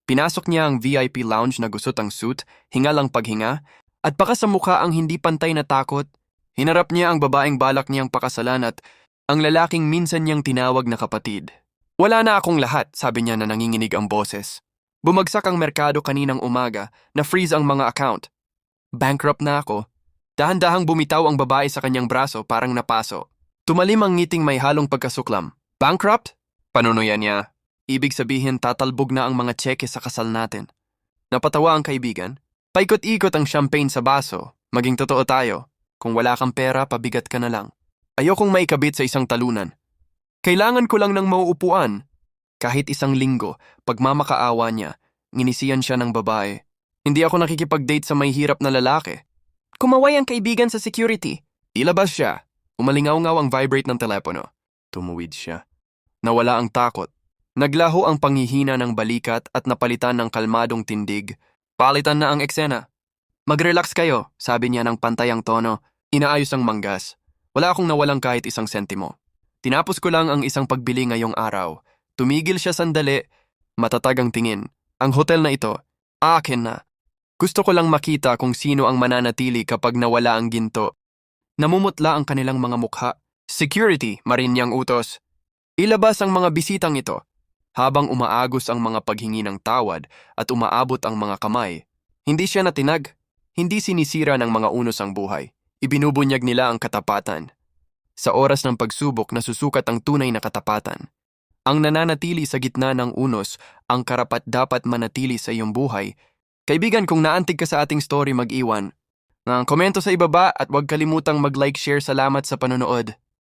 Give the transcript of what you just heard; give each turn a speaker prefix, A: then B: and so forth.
A: Pinasok niya ang VIP lounge na gusot ang suit, hingalang paghinga, at baka sa mukha ang hindi pantay na takot. Hinarap niya ang babaeng balak niyang pakasalan at ang lalaking minsan niyang tinawag na kapatid. Wala na akong lahat, sabi niya na nanginginig ang boses. Bumagsak ang merkado kaninang umaga, na-freeze ang mga account. Bankrupt na ako. Dahan-dahang bumitaw ang babae sa kanyang braso parang napaso. Tumalim ang ngiting may halong pagkasuklam. Bankrupt? Panunuyan niya. Ibig sabihin tatalbog na ang mga tseke sa kasal natin. Napatawa ang kaibigan. Paikot-ikot ang champagne sa baso. Maging totoo tayo. Kung wala kang pera, pabigat ka na lang. Ayokong maikabit sa isang talunan. Kailangan ko lang ng mauupuan. Kahit isang linggo, pagmamakaawa niya, nginisiyan siya ng babae. Hindi ako nakikipag-date sa may hirap na lalaki. Kumaway ang kaibigan sa security. Ilabas siya. Umalingaw-ngaw ang vibrate ng telepono. Tumuwid siya. Nawala ang takot. Naglaho ang panghihina ng balikat at napalitan ng kalmadong tindig. Palitan na ang eksena. Mag-relax kayo, sabi niya ng pantayang tono. Inaayos ang manggas. Wala akong nawalang kahit isang sentimo. Tinapos ko lang ang isang pagbili ngayong araw. Tumigil siya sandali. Matatag ang tingin. Ang hotel na ito, akin na. Gusto ko lang makita kung sino ang mananatili kapag nawala ang ginto. Namumutla ang kanilang mga mukha. Security, marinyang utos. Ilabas ang mga bisitang ito. Habang umaagos ang mga paghingi ng tawad at umaabot ang mga kamay, hindi siya natinag. Hindi sinisira ng mga unos ang buhay. Ibinubunyag nila ang katapatan. Sa oras ng pagsubok, nasusukat ang tunay na katapatan. Ang nananatili sa gitna ng unos, ang karapat-dapat manatili sa iyong buhay. Kaibigan, kung naantig ka sa ating story, mag-iwan ng komento sa ibaba at huwag kalimutang mag-like, share. Salamat sa panonood.